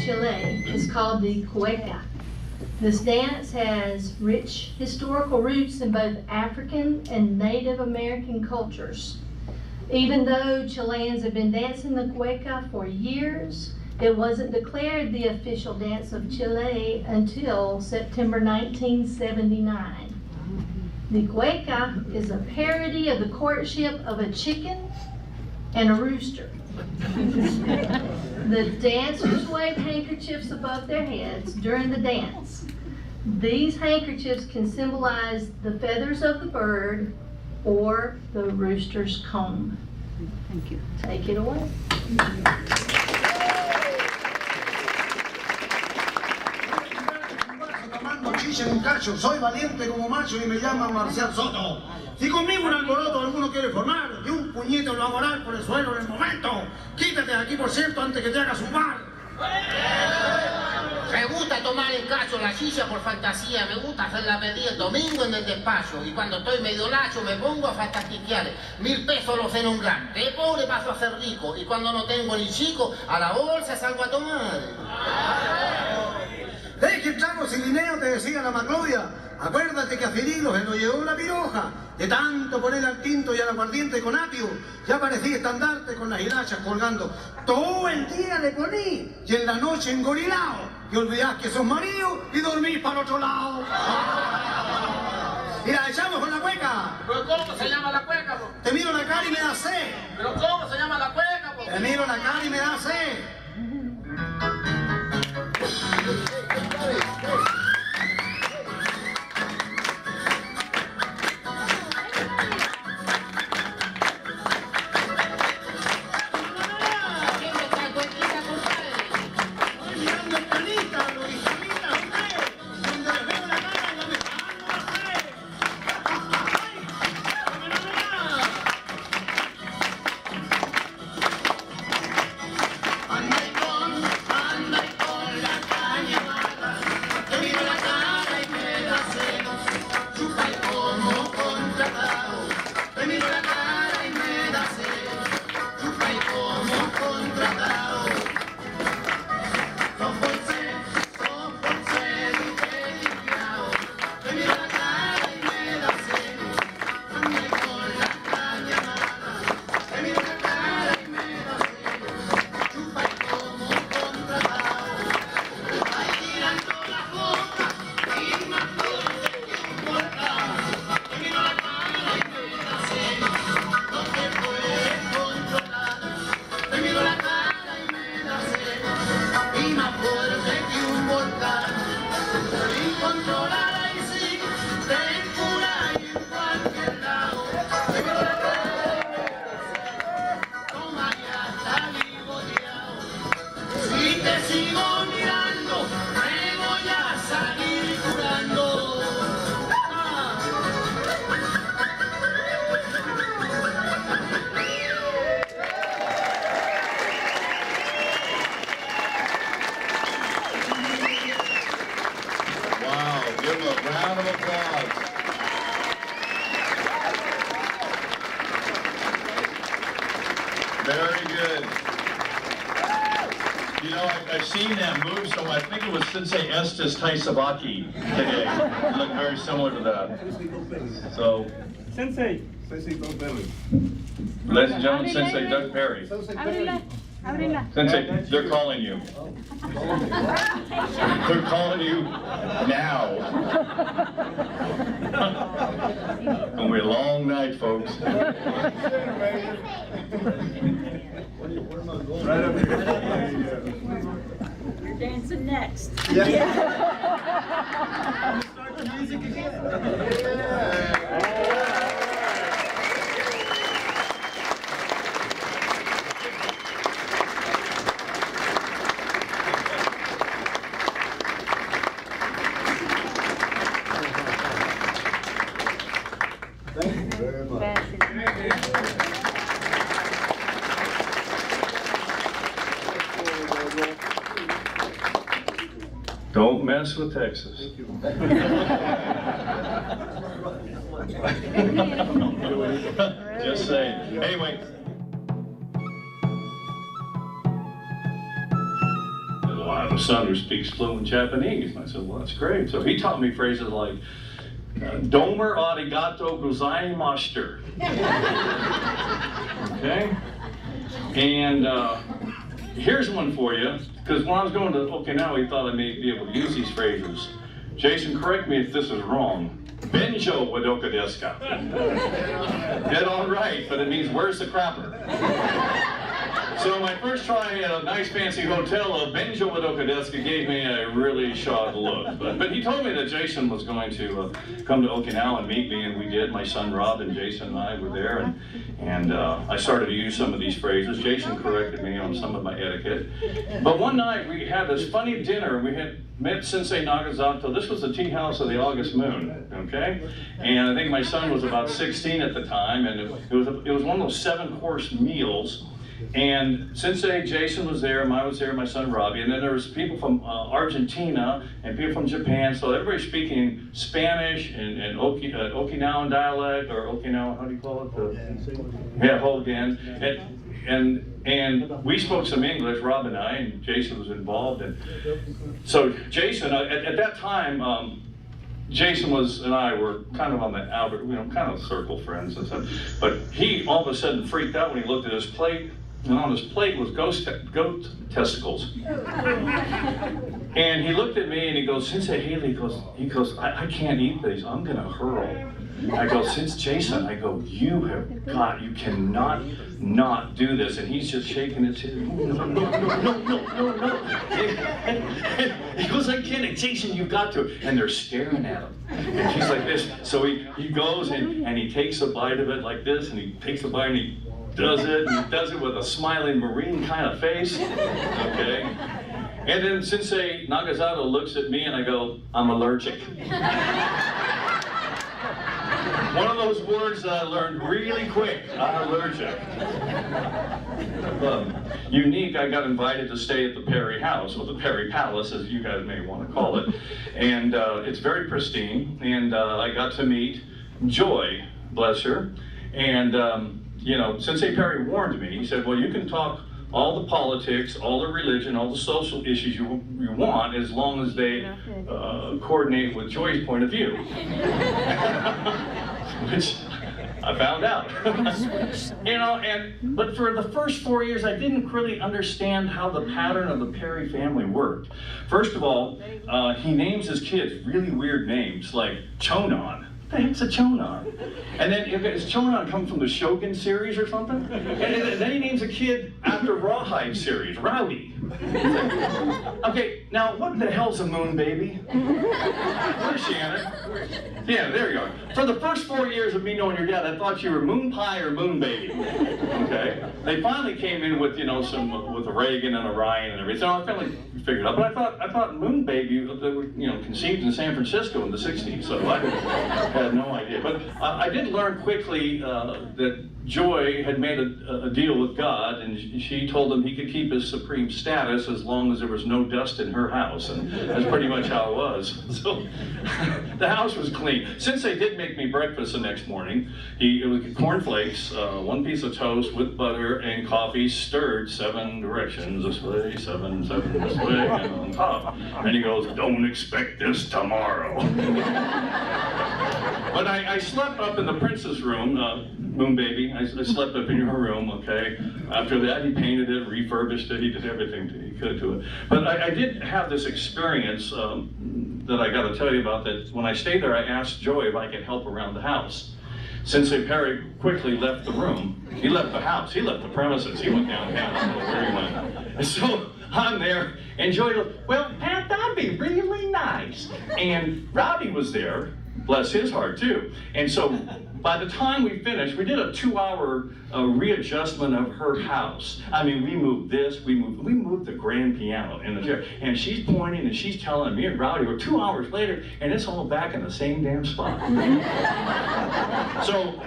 Chile is called the cueca. This dance has rich historical roots in both African and Native American cultures. Even though Chileans have been dancing the cueca for years, it wasn't declared the official dance of Chile until September 1979. The cueca is a parody of the courtship of a chicken and a rooster. The dancers wave handkerchiefs above their heads during the dance. These handkerchiefs can symbolize the feathers of the bird or the rooster's comb. Thank you. Take it away. En un cacho, soy valiente como macho y me llaman Marcial Soto. Si conmigo un alboroto alguno quiere formar, de un puñete lo hago orar por el suelo en el momento. Quítate de aquí, por cierto, antes que te hagas un mal. Me gusta tomar el cacho, la silla por fantasía, me gusta hacer la medida el domingo en el despacho y cuando estoy medio lacho me pongo a fantastiquear. 1000 pesos los en un gran, de pobre paso a ser rico y cuando no tengo ni chico, a la bolsa salgo a tomar. Que chavo sin dinero, te decía la Maclovia. Acuérdate que a Cirilo se lo llevó la piroja. De tanto poner al tinto y al aguardiente con apio, ya parecía estandarte con las hilachas colgando. Todo el día le poní y en la noche engorilao. Y olvidás que sos marido y dormís para el otro lado. Mira, echamos con la cueca. ¿Pero cómo se llama la cueca, po? Te miro la cara y me da sed. ¿Pero cómo se llama la cueca, po? Te miro la cara y me da sed. Very good. You know, I've seen that move, so I think it was Sensei Estes Taisavaki today. It looked very similar to that. So, Sensei Doug Perry. ladies and gentlemen, Sensei Doug Perry. Sensei, they're calling you. They're calling you now. Gonna be a long night, folks. Right up here. You're dancing next. Yeah. Start the music again. Thank you very much. Don't mess with Texas. Just saying. Anyway. Live. a son who speaks fluent Japanese. And I said, well, that's great. So he taught me phrases like, Domer arigato gozaimashita. Okay? And here's one for you, because when I was going to Okinawa, he thought I may be able to use these phrases. Jason, correct me if this is wrong. Benjo wa doka desu ka? Dead on right, but it means where's the crapper? So my first try at a nice fancy hotel of Benjo wa doka desu ka gave me a really shocked look. But he told me that Jason was going to come to Okinawa and meet me, and we did. My son Rob and Jason and I were there, and I started to use some of these phrases. Jason corrected me on some of my etiquette. But one night we had this funny dinner. We had met Sensei Nagasato. This was the tea house of the August moon, okay? And I think my son was about 16 at the time, and it was one of those 7-course meals. And Sensei Jason was there, I was there, my son Robbie, and then there was people from Argentina and people from Japan, so everybody speaking Spanish and Okinawan dialect, or Okinawa, how do you call it? Yeah, Hogan. And we spoke some English, Rob and I, and Jason was involved. And so Jason, at that time, Jason and I were kind of on the kind of circle friends and stuff. But he all of a sudden freaked out when he looked at his plate, and on his plate was goat testicles. And he looked at me and he goes, Sensei Haley, he goes, I can't eat these, I'm gonna hurl. I go, since Jason, I go, you cannot not do this. And he's just shaking his head. No. And he goes, I can't. Jason, you've got to. And they're staring at him. And he's like this. So he goes and he takes a bite of it like this, and he takes a bite and he does it, and he does it with a smiling Marine kind of face. Okay? And then Sensei Nagasato looks at me and I go, I'm allergic. One of those words that I learned really quick, allergic. Unique, I got invited to stay at the Perry House, or the Perry Palace, as you guys may want to call it. And it's very pristine, and I got to meet Joy, bless her. And, Sensei Perry warned me, he said, well, you can talk all the politics, all the religion, all the social issues you want, as long as they coordinate with Joy's point of view. Which I found out. But for the first 4 years, I didn't really understand how the pattern of the Perry family worked. First of all, he names his kids really weird names, like Chonan. What the heck's a Chonan? And then, does Chonan come from the Shogun series or something? And then he names a kid after Rawhide series, Rowdy. Okay, now what the hell's a moon baby? Where's Shannon? Yeah, there you are. For the first 4 years of me knowing your dad, I thought you were Moon Pie or Moon Baby. Okay? They finally came in with, with a Reagan and a Ryan and everything. So I finally figured it out. But I thought Moon Baby, they were, conceived in San Francisco in the 60s. So I had no idea. But I did learn quickly that Joy had made a deal with God, and she told him he could keep his supreme status as long as there was no dust in her house, and that's pretty much how it was. So the house was clean. Since they did make me breakfast the next morning, it was cornflakes, 1 piece of toast with butter and coffee, stirred 7 directions this way, 7 this way, and on top. And he goes, don't expect this tomorrow. But I slept up in the princess room, Moon Baby. I slept up in her room, okay? After that, he painted it, refurbished it, he did everything he could to it. But I did have this experience that I got to tell you about, that when I stayed there, I asked Joy if I could help around the house. Sensei Perry quickly left the room. He left the house, he left the premises, he went downtown, I don't know where he went. And so I'm there, and Joy goes, well, Pat, that'd be really nice. And Robbie was there, bless his heart too. And so by the time we finished, we did a 2-hour readjustment of her house. I mean, we moved this, we moved the grand piano in the chair, and she's pointing and she's telling me and Rowdy, we're 2 hours later, and it's all back in the same damn spot. So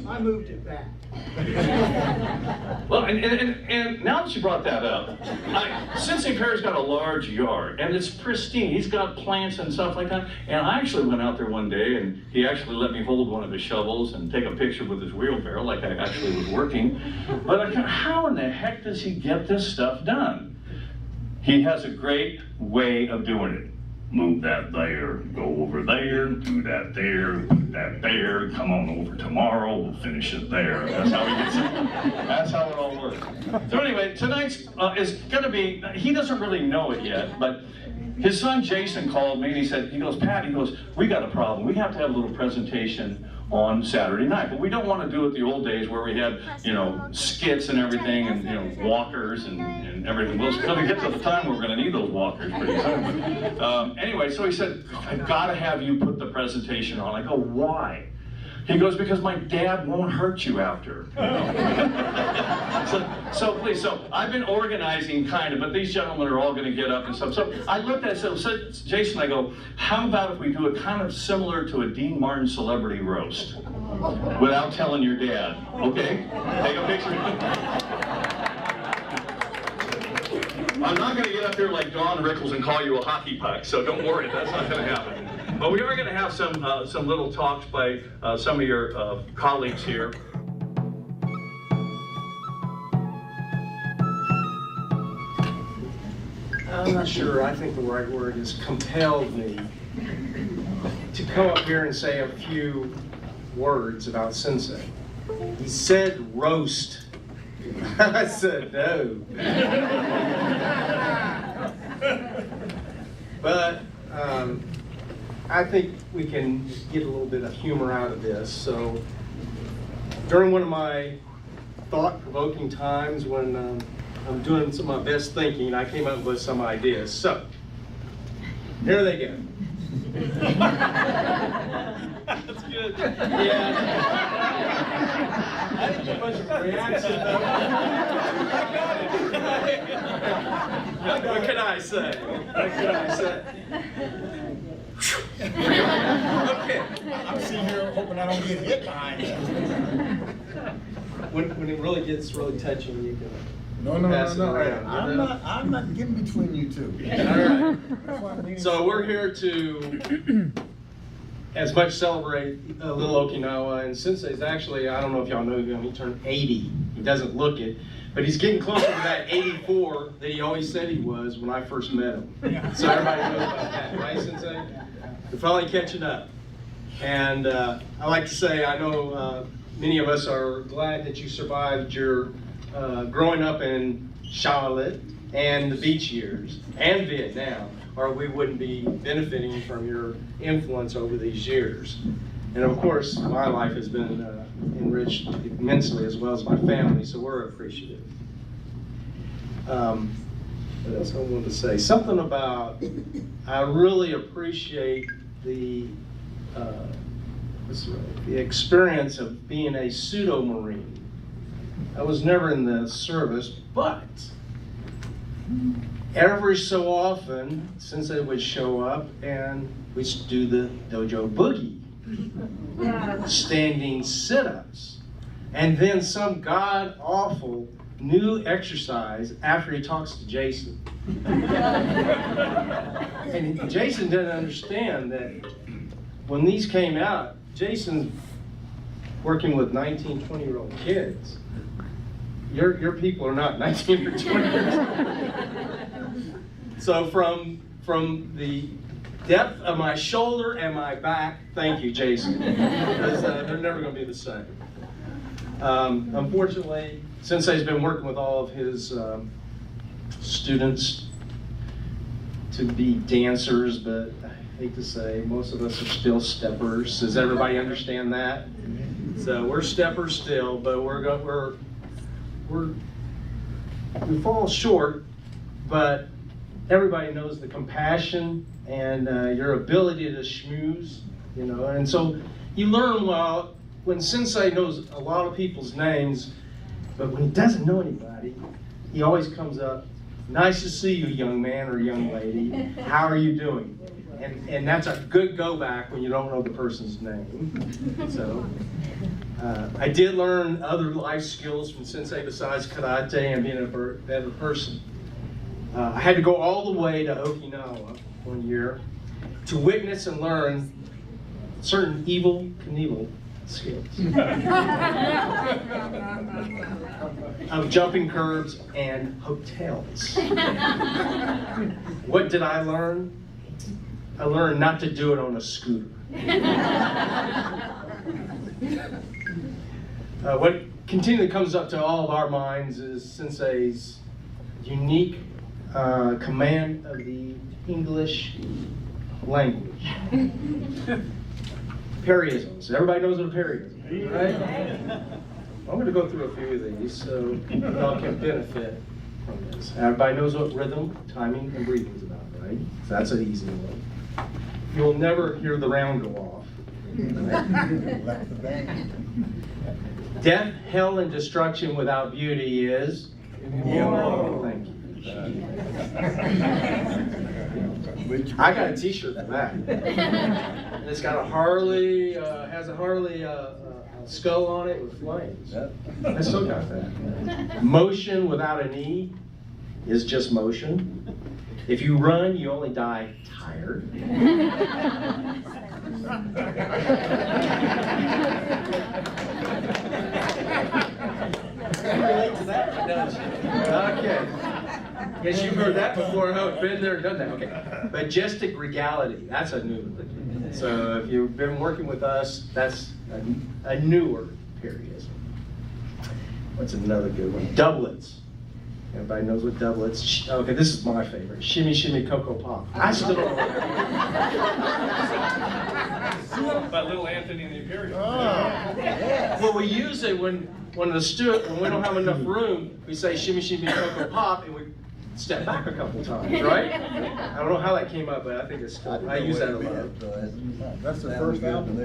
I moved it back. Well, and now that you brought that up, Sensei Perry's got a large yard, and it's pristine. He's got plants and stuff like that. And I actually went out there one day, and he actually let me hold one of his shovels and take a picture with his wheelbarrow, like I actually was working. But how in the heck does he get this stuff done? he has a great way of doing it. Move that there, go over there, do that there, do that there, come on over tomorrow, we'll finish it there. That's how he gets it. That's how it all works. So anyway, tonight's is gonna be, he doesn't really know it yet, but his son Jason called me and he goes, Pat, he goes, we got a problem. We have to have a little presentation on Saturday night, but we don't want to do it the old days where we had, you know, skits and everything and, you know, walkers and everything. Well, it's going to get to the time where we're going to need those walkers pretty soon. But, anyway, so he said, I've got to have you put the presentation on. I go, why? He goes, because my dad won't hurt you after. So please, so I've been organizing kind of, but these gentlemen are all going to get up and stuff. So I looked at it, so Jason, I go, how about if we do it kind of similar to a Dean Martin celebrity roast without telling your dad, okay? Take a picture. I'm not going to get up here like Don Rickles and call you a hockey puck, so don't worry, that's not going to happen. But we are going to have some little talks by some of your colleagues here. I'm not sure, I think the right word is compelled me to come up here and say a few words about Sensei. He said roast. I said no. But I think we can get a little bit of humor out of this. So during one of my thought-provoking times when I'm doing some of my best thinking, I came up with some ideas. So here they go. That's good. Yeah. I didn't get much of a reaction though. What can I say? What can I say? Okay. I'm sitting here hoping I don't get hit behind you. When it really gets really touching, you can No. pass it around. I'm not getting between you two. All right. So we're here to as much celebrate Little Okinawa, and Sensei's actually, I don't know if y'all know him, he turned 80. He doesn't look it, but he's getting closer to that 84 that he always said he was when I first met him. So everybody knows about that, right, Sensei? We're finally catching up. And I like to say, I know many of us are glad that you survived your growing up in Charlotte and the beach years and Vietnam, or we wouldn't be benefiting from your influence over these years. And of course, my life has been enriched immensely, as well as my family, so we're appreciative. What else I wanted to say? Something about, I really appreciate the experience of being a pseudo-Marine. I was never in the service, but every so often, Sensei would show up and we'd do the dojo boogie, standing sit-ups, and then some god-awful new exercise after he talks to Jason. And Jason didn't understand that when these came out, Jason's working with 19, 20-year-old kids. Your people are not 19 or 20 years old. So from the depth of my shoulder and my back, thank you, Jason, because they're never going to be the same. Unfortunately, Sensei's been working with all of his students to be dancers, but I hate to say, most of us are still steppers. Does everybody understand that? So we're steppers still, but we fall short, but everybody knows the compassion and your ability to schmooze, you know. And so you learn when Sensei knows a lot of people's names, but when he doesn't know anybody, he always comes up, nice to see you, young man or young lady. How are you doing? And that's a good go back when you don't know the person's name. So I did learn other life skills from Sensei besides karate and being a better person. I had to go all the way to Okinawa one year to witness and learn certain Evel Knievel skills. Of jumping curbs and hotels. What did I learn? I learned not to do it on a scooter. What continually comes up to all of our minds is Sensei's unique command of the English language. Parryisms. Everybody knows what a parryism is, right? I'm going to go through a few of these so y'all can benefit from this. Everybody knows what rhythm, timing, and breathing is about, right? So that's an easy one. You'll never hear the round go off. Death, hell, and destruction without beauty is immoral. Thank you. I got a T-shirt for that. It's got a Harley, has a Harley skull on it with flames. I still got that. Motion without an E is just motion. If you run, you only die tired. Relate to that, don't you? Okay. Guess you've heard that before. I've been there and done that. Okay. Majestic regality. That's a new one. So if you've been working with us, that's a newer periodism. What's another good one? Doublets. Everybody knows what doublets. Okay, this is my favorite. Shimmy, shimmy, cocoa pop. I still don't know. About little Anthony and the Imperial. Well, we use it when we don't have enough room. We say shimmy, shimmy, cocoa pop, and we step back a couple times, right? I don't know how that came up, but I think it's still. I use that a lot. That's the first album.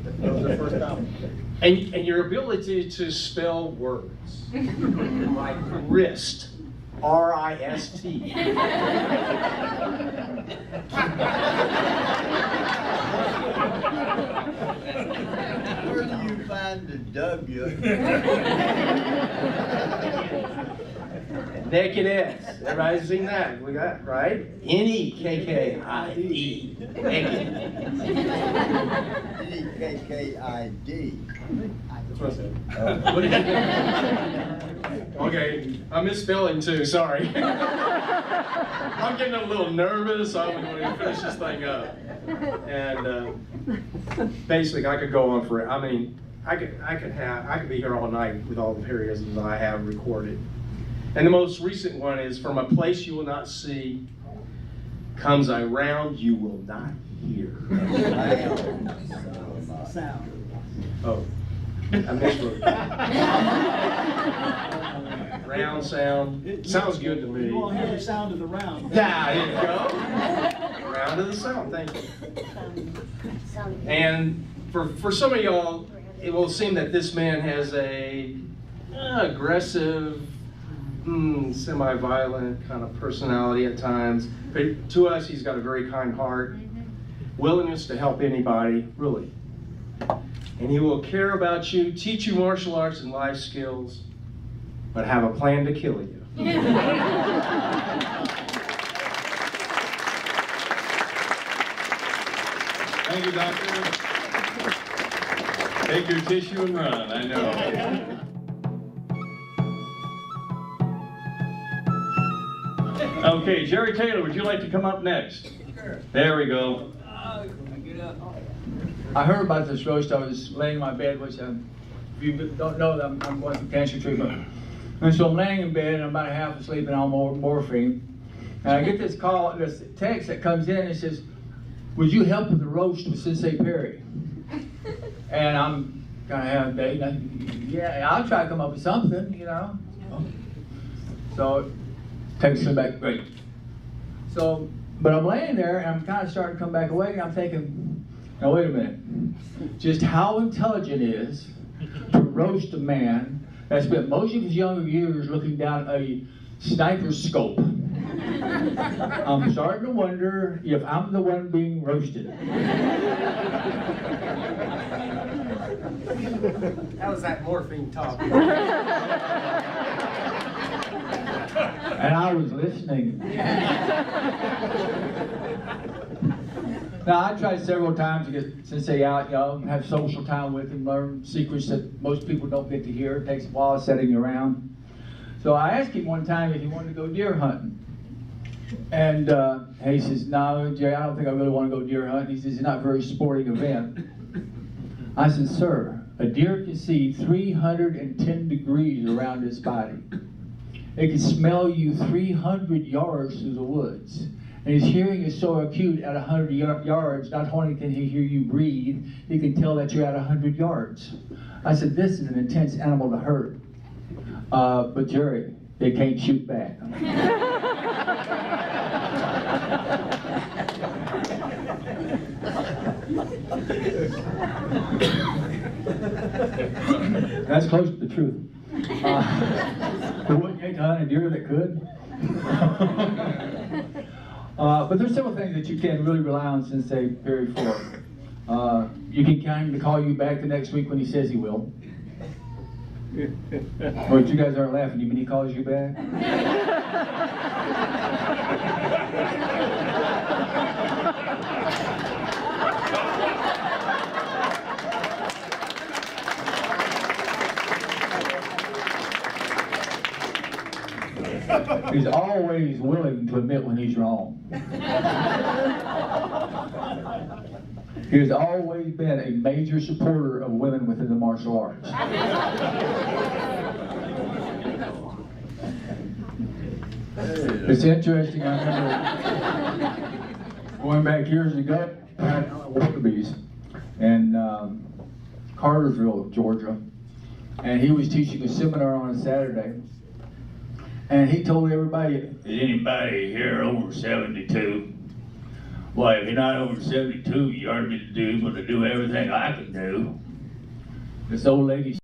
That was the first album. And your ability to spell words like wrist, R-I-S-T. Where do you find the W? Naked S. Everybody's seen that. We got right. N-E-K-K-I-D. Naked. N-E-K-K-I-D. That's what I said. What did you do? Okay, I'm misspelling too. Sorry. I'm getting a little nervous. I'm going to finish this thing up. And basically, I could go on for. I mean, I could be here all night with all the periodisms I have recorded. And the most recent one is from a place you will not see, comes a round you will not hear. Sound. Oh, I miswrote that. Round sound. Sounds good to me. You won't hear the sound of the round. Yeah, there you go. Round of the sound, thank you. And for some of y'all, it will seem that this man has a aggressive, semi-violent kind of personality at times. But to us, he's got a very kind heart, willingness to help anybody, really. And he will care about you, teach you martial arts and life skills, but have a plan to kill you. Thank you, Doctor. Take your tissue and run, I know. Okay, Jerry Taylor, would you like to come up next? Sure. There we go. I heard about this roast. I was laying in my bed, which if you don't know, I'm going through cancer treatment. And so I'm laying in bed and I'm about half asleep and I'm on morphine. And I get this call, this text that comes in and it says, "Would you help with the roast with Sensei Perry?" And I'm kind of half baked. Yeah, I'll try to come up with something, you know. So text me back, great. So, but I'm laying there and I'm kind of starting to come back awake and I'm thinking, now wait a minute, just how intelligent it is to roast a man that spent most of his younger years looking down a sniper's scope. I'm starting to wonder if I'm the one being roasted. How was that morphine talk? And I was listening. Now, I tried several times to get Sensei out, have social time with him, learn secrets that most people don't get to hear. It takes a while setting you around. So I asked him one time if he wanted to go deer hunting. And he says, no, Jerry, I don't think I really want to go deer hunting. He says, it's not a very sporting event. I said, sir, a deer can see 310 degrees around its body. It can smell you 300 yards through the woods. And his hearing is so acute at 100 yards, not only can he hear you breathe, he can tell that you're at 100 yards. I said, this is an intense animal to hurt. But Jerry, they can't shoot back. That's close to the truth. There wouldn't get to hunt a deer that could. But there's several things that you can really rely on Sensei Perry for. You can count him to call you back the next week when he says he will. Or if you guys aren't laughing, you mean he calls you back? He's always willing to admit when he's wrong. He has always been a major supporter of women within the martial arts. It's interesting, I remember going back years ago, I had Wannabes in Cartersville, Georgia, and he was teaching a seminar on a Saturday. And he told everybody, is anybody here over 72? Well, if you're not over 72, you ought to be able to do everything I can do. This old lady